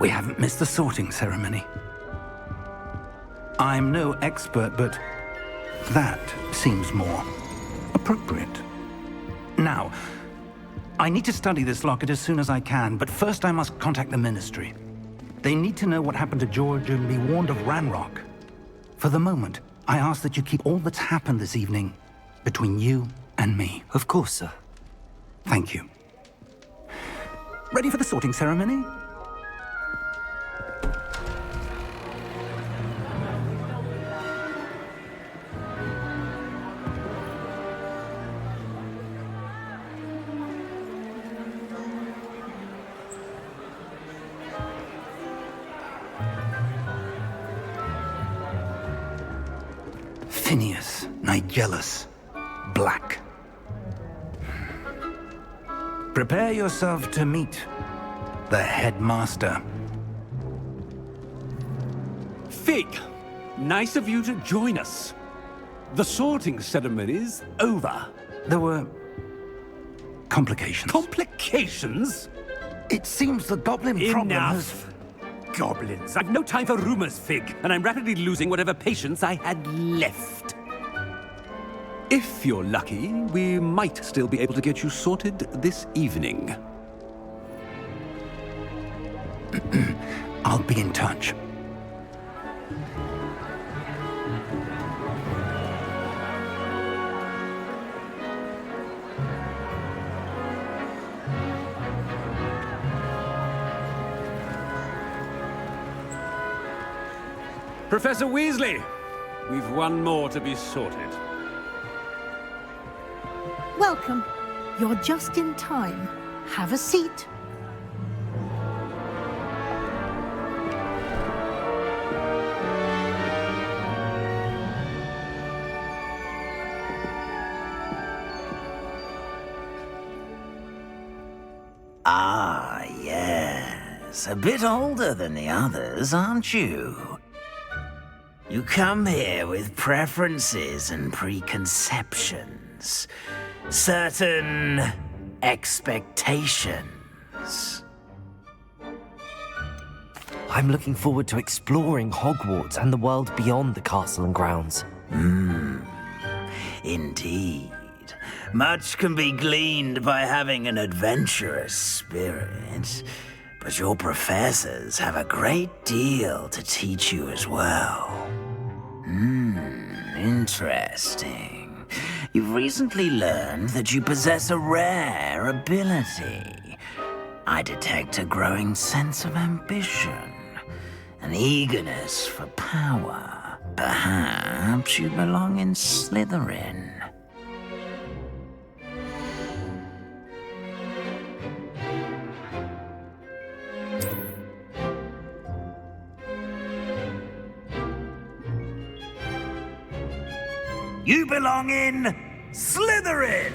We haven't missed the sorting ceremony. I'm no expert, but that seems more appropriate. Now, I need to study this locket as soon as I can, but first I must contact the Ministry. They need to know what happened to George and be warned of Ranrock. For the moment, I ask that you keep all that's happened this evening between you and me. Of course, sir. Thank you. Ready for the sorting ceremony? Phineas, Nigellus, Black. Prepare yourself to meet the headmaster. Fig, nice of you to join us. The sorting ceremony's over. There were complications. Complications? It seems the goblin problem has... Enough! Goblins. I've no time for rumors, Fig, and I'm rapidly losing whatever patience I had left. If you're lucky, we might still be able to get you sorted this evening. I'll be in touch. Professor Weasley, we've one more to be sorted. Welcome. You're just in time. Have a seat. Ah, yes. A bit older than the others, aren't you? You come here with preferences and preconceptions. Certain expectations. I'm looking forward to exploring Hogwarts and the world beyond the castle and grounds. Indeed. Much can be gleaned by having an adventurous spirit, but your professors have a great deal to teach you as well. Interesting. You've recently learned that you possess a rare ability. I detect a growing sense of ambition, an eagerness for power. Perhaps you belong in Slytherin. You belong in Slytherin!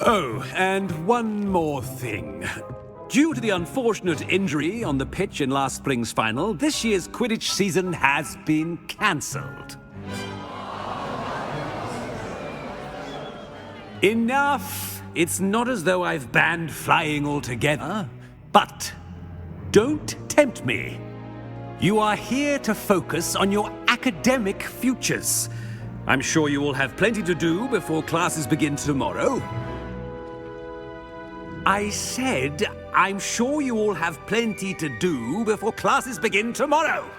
Oh, and one more thing. Due to the unfortunate injury on the pitch in last spring's final, this year's Quidditch season has been cancelled. Enough! It's not as though I've banned flying altogether, but don't tempt me. You are here to focus on your academic futures. I'm sure you will have plenty to do before classes begin tomorrow. I said, I'm sure you all have plenty to do before classes begin tomorrow.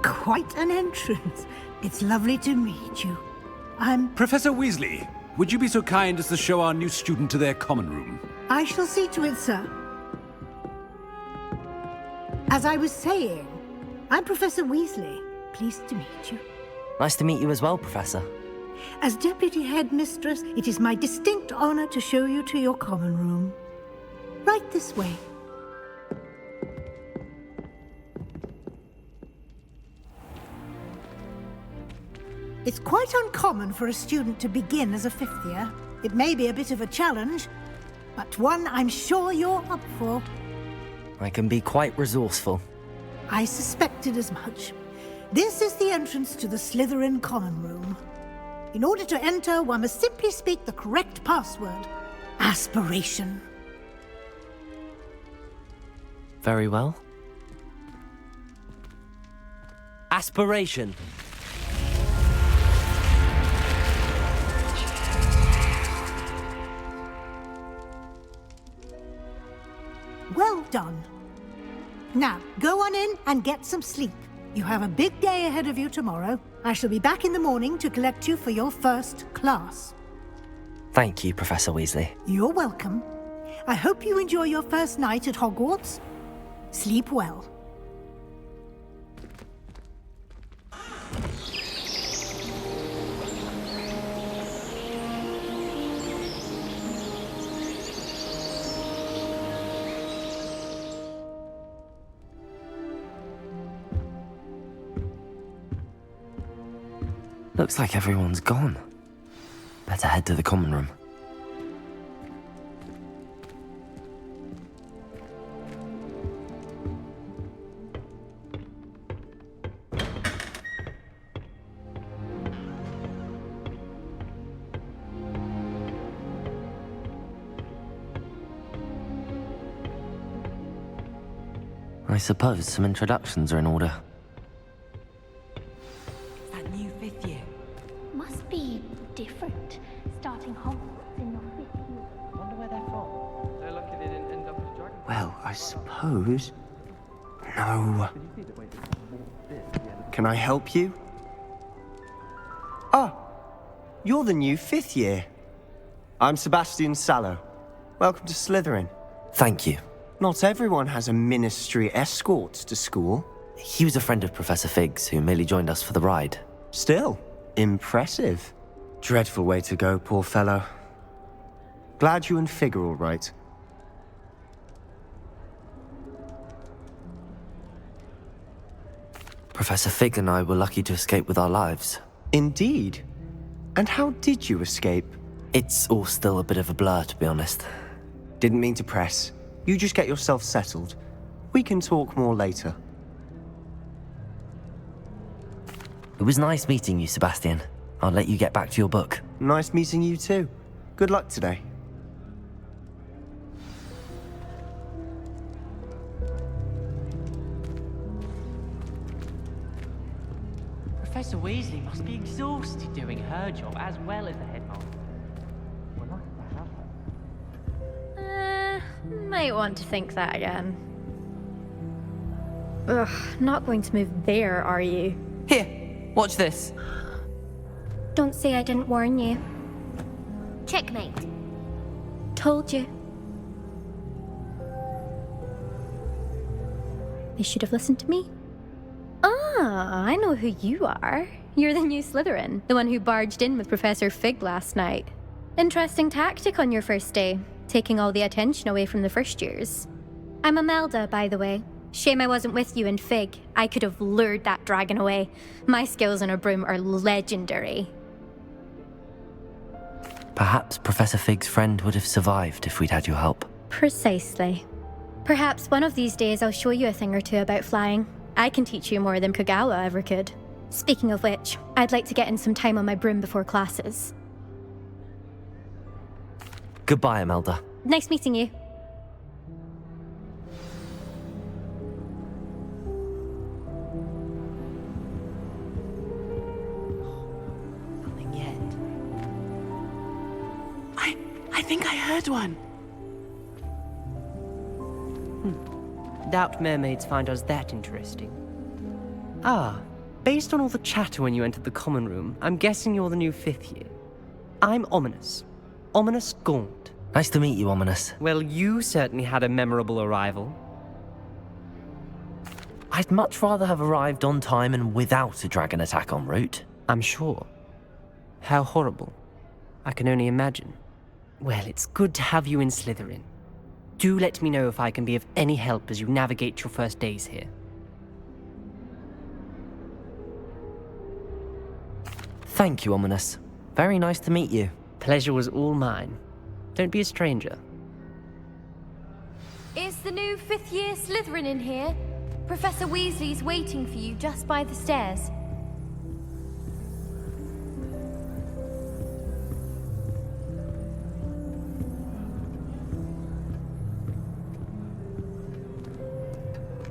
Quite an entrance. It's lovely to meet you. Professor Weasley, would you be so kind as to show our new student to their common room? I shall see to it, sir. As I was saying, I'm Professor Weasley. Pleased to meet you. Nice to meet you as well, Professor. As Deputy Headmistress, it is my distinct honor to show you to your common room. Right this way. It's quite uncommon for a student to begin as a fifth year. It may be a bit of a challenge, but one I'm sure you're up for. I can be quite resourceful. I suspected as much. This is the entrance to the Slytherin Common Room. In order to enter, one must simply speak the correct password. Aspiration. Very well. Aspiration. Well done. Now, go on in and get some sleep. You have a big day ahead of you tomorrow. I shall be back in the morning to collect you for your first class. Thank you, Professor Weasley. You're welcome. I hope you enjoy your first night at Hogwarts. Sleep well. Looks like everyone's gone. Better head to the common room. I suppose some introductions are in order. That new fifth year. Must be different, starting Hogwarts in your fifth year. Wonder where they're from. They're lucky they didn't end up as dragon. Well, I suppose... No. Can I help you? Ah, you're the new fifth year. I'm Sebastian Sallow. Welcome to Slytherin. Thank you. Not everyone has a ministry escort to school. He was a friend of Professor Fig's who merely joined us for the ride. Still, impressive. Dreadful way to go, poor fellow. Glad you and Fig are all right. Professor Fig and I were lucky to escape with our lives. Indeed. And how did you escape? It's all still a bit of a blur, to be honest. Didn't mean to press. You just get yourself settled. We can talk more later. It was nice meeting you, Sebastian. I'll let you get back to your book. Nice meeting you too. Good luck today. Professor Weasley must be exhausted doing her job as well as the headmaster. We're lucky to have her. Might want to think that again. Ugh, not going to move there, are you? Here, watch this. Don't say I didn't warn you. Checkmate. Told you. They should have listened to me. Ah, I know who you are. You're the new Slytherin, the one who barged in with Professor Fig last night. Interesting tactic on your first day, taking all the attention away from the first years. I'm Imelda, by the way. Shame I wasn't with you in Fig. I could have lured that dragon away. My skills on a broom are legendary. Perhaps Professor Fig's friend would have survived if we'd had your help. Precisely. Perhaps one of these days I'll show you a thing or two about flying. I can teach you more than Kogawa ever could. Speaking of which, I'd like to get in some time on my broom before classes. Goodbye, Imelda. Nice meeting you. Nothing yet. I think I heard one. Doubt mermaids find us that interesting. Ah, based on all the chatter when you entered the common room, I'm guessing you're the new fifth year. I'm Ominous. Ominous Gaunt. Nice to meet you, Ominous. Well, you certainly had a memorable arrival. I'd much rather have arrived on time and without a dragon attack en route. I'm sure. How horrible. I can only imagine. Well, it's good to have you in Slytherin. Do let me know if I can be of any help as you navigate your first days here. Thank you, Ominous. Very nice to meet you. Pleasure was all mine. Don't be a stranger. Is the new fifth-year Slytherin in here? Professor Weasley's waiting for you just by the stairs.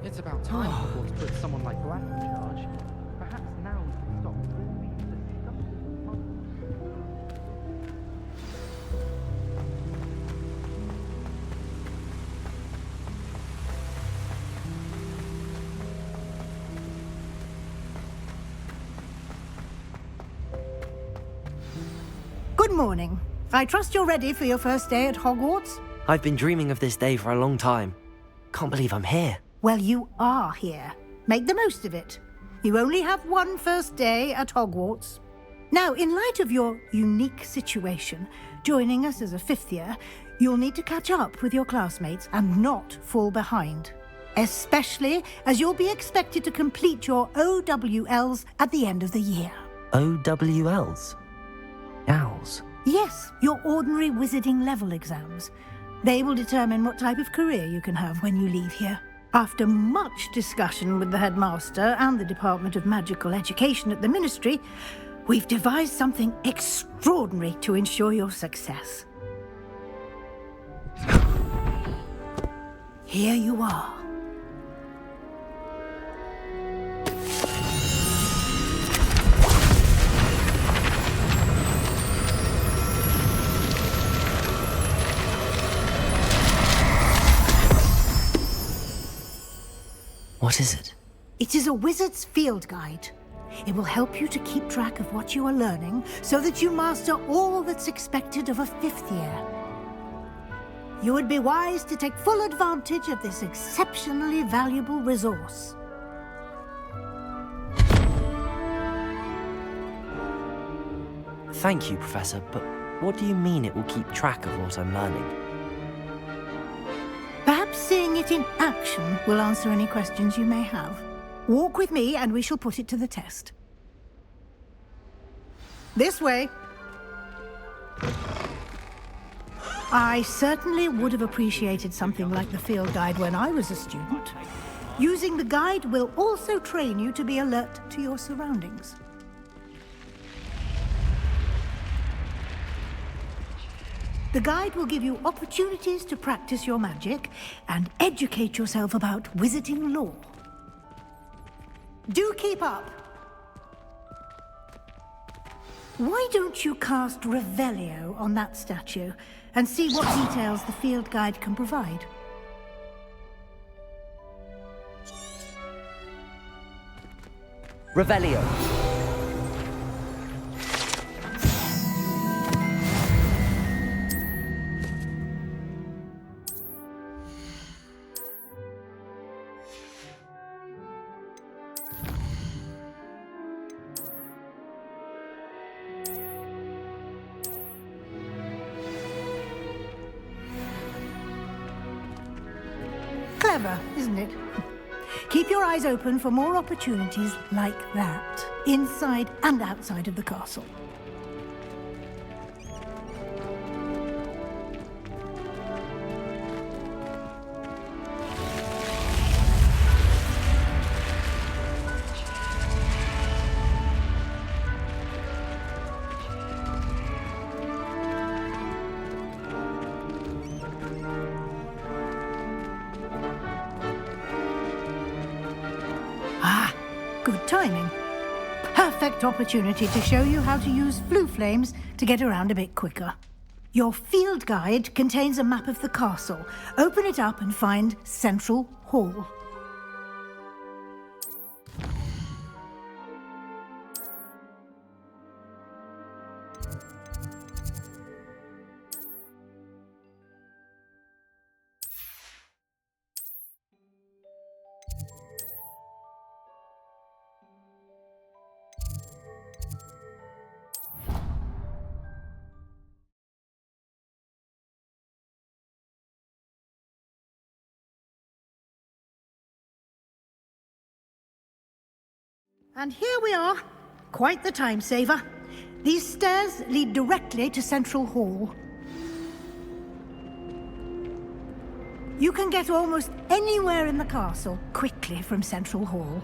It's about time Hogwarts put someone like Black in charge. Perhaps now we can stop all these disgusting monsters. Good morning. I trust you're ready for your first day at Hogwarts? I've been dreaming of this day for a long time. Can't believe I'm here. Well, you are here. Make the most of it. You only have one first day at Hogwarts. Now, in light of your unique situation, joining us as a fifth year, you'll need to catch up with your classmates and not fall behind. Especially as you'll be expected to complete your OWLs at the end of the year. OWLs? Owls? Yes, your ordinary wizarding level exams. They will determine what type of career you can have when you leave here. After much discussion with the headmaster and the Department of Magical Education at the Ministry, we've devised something extraordinary to ensure your success. Here you are. What is it? It is a wizard's field guide. It will help you to keep track of what you are learning so that you master all that's expected of a fifth year. You would be wise to take full advantage of this exceptionally valuable resource. Thank you, Professor, but what do you mean it will keep track of what I'm learning? Perhaps seeing it in action will answer any questions you may have. Walk with me and we shall put it to the test. This way. I certainly would have appreciated something like the field guide when I was a student. Using the guide will also train you to be alert to your surroundings. The guide will give you opportunities to practice your magic and educate yourself about wizarding lore. Do keep up. Why don't you cast Revelio on that statue and see what details the field guide can provide? Revelio. Clever, isn't it? Keep your eyes open for more opportunities like that, inside and outside of the castle. Good timing. Perfect opportunity to show you how to use flue flames to get around a bit quicker. Your field guide contains a map of the castle. Open it up and find Central Hall. And here we are. Quite the time saver. These stairs lead directly to Central Hall. You can get almost anywhere in the castle quickly from Central Hall.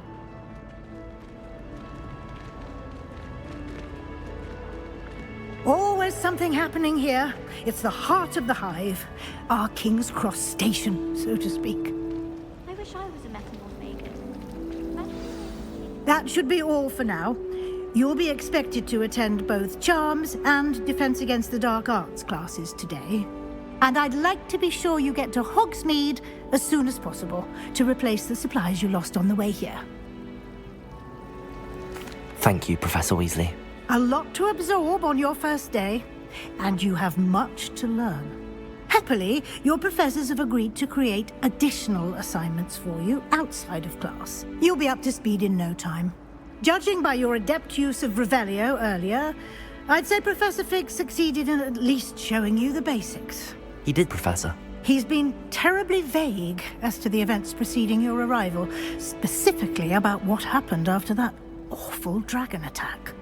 Always something happening here. It's the heart of the hive. Our King's Cross station, so to speak. I wish I was a metamorph maker. That should be all for now. You'll be expected to attend both Charms and Defense Against the Dark Arts classes today. And I'd like to be sure you get to Hogsmeade as soon as possible to replace the supplies you lost on the way here. Thank you, Professor Weasley. A lot to absorb on your first day, and you have much to learn. Happily, your professors have agreed to create additional assignments for you outside of class. You'll be up to speed in no time. Judging by your adept use of Revelio earlier, I'd say Professor Fig succeeded in at least showing you the basics. He did, Professor. He's been terribly vague as to the events preceding your arrival, specifically about what happened after that awful dragon attack.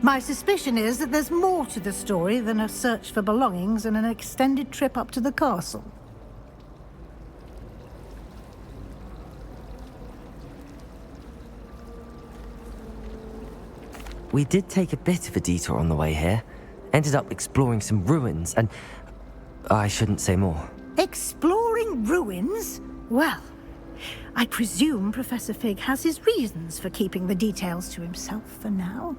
My suspicion is that there's more to the story than a search for belongings and an extended trip up to the castle. We did take a bit of a detour on the way here. Ended up exploring some ruins and... I shouldn't say more. Exploring ruins? Well, I presume Professor Fig has his reasons for keeping the details to himself for now.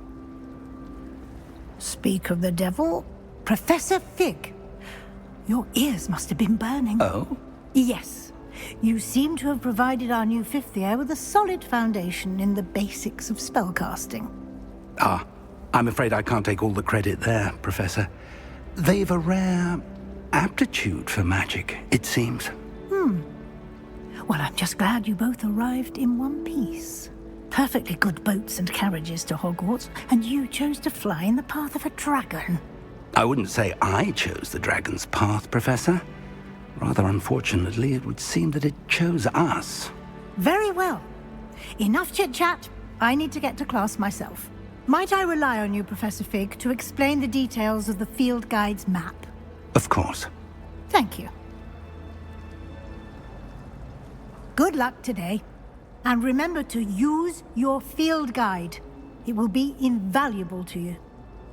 Speak of the devil, Professor Fig. Your ears must have been burning. Oh? Yes. You seem to have provided our new fifth year with a solid foundation in the basics of spellcasting. Ah, I'm afraid I can't take all the credit there, Professor. They've a rare aptitude for magic, it seems. Well, I'm just glad you both arrived in one piece. Perfectly good boats and carriages to Hogwarts, and you chose to fly in the path of a dragon. I wouldn't say I chose the dragon's path, Professor. Rather unfortunately, it would seem that it chose us. Very well. Enough chit-chat. I need to get to class myself. Might I rely on you, Professor Fig, to explain the details of the field guide's map? Of course. Thank you. Good luck today. And remember to use your field guide. It will be invaluable to you.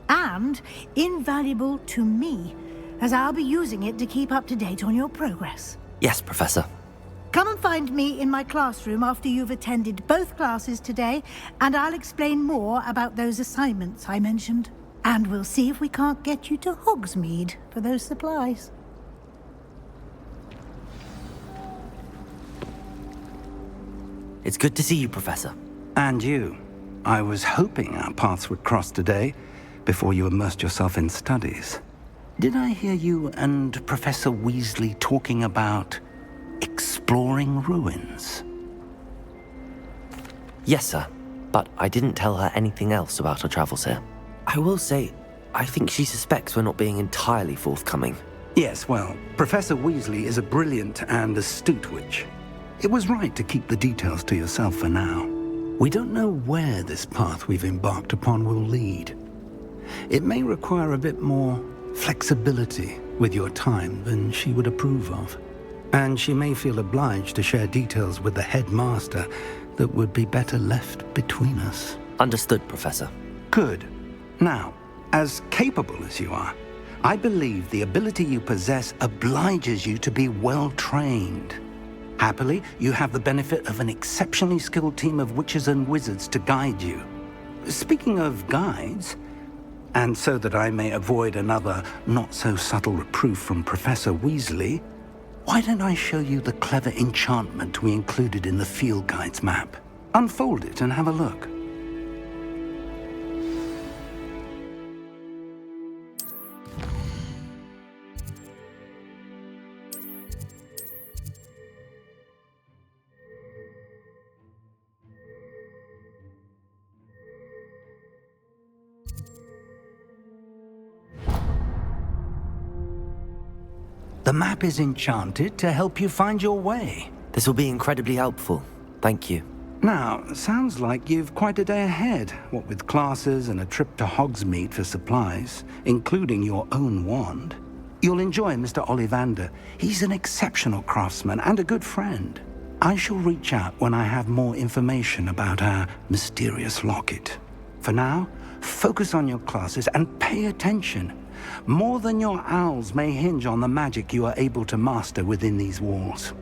And invaluable to me, as I'll be using it to keep up to date on your progress. Yes, Professor. Come and find me in my classroom after you've attended both classes today, and I'll explain more about those assignments I mentioned. And we'll see if we can't get you to Hogsmeade for those supplies. It's good to see you, Professor. And you. I was hoping our paths would cross today, before you immersed yourself in studies. Did I hear you and Professor Weasley talking about exploring ruins? Yes, sir. But I didn't tell her anything else about our travels here. I will say, I think she suspects we're not being entirely forthcoming. Yes, well, Professor Weasley is a brilliant and astute witch. It was right to keep the details to yourself for now. We don't know where this path we've embarked upon will lead. It may require a bit more flexibility with your time than she would approve of. And she may feel obliged to share details with the headmaster that would be better left between us. Understood, Professor. Good. Now, as capable as you are, I believe the ability you possess obliges you to be well-trained. Happily, you have the benefit of an exceptionally skilled team of witches and wizards to guide you. Speaking of guides, and so that I may avoid another not-so-subtle reproof from Professor Weasley, why don't I show you the clever enchantment we included in the field guide's map? Unfold it and have a look. The map is enchanted to help you find your way. This will be incredibly helpful. Thank you. Now, sounds like you've quite a day ahead, what with classes and a trip to Hogsmeade for supplies, including your own wand. You'll enjoy Mr. Ollivander. He's an exceptional craftsman and a good friend. I shall reach out when I have more information about our mysterious locket. For now, focus on your classes and pay attention. More than your owls may hinge on the magic you are able to master within these walls.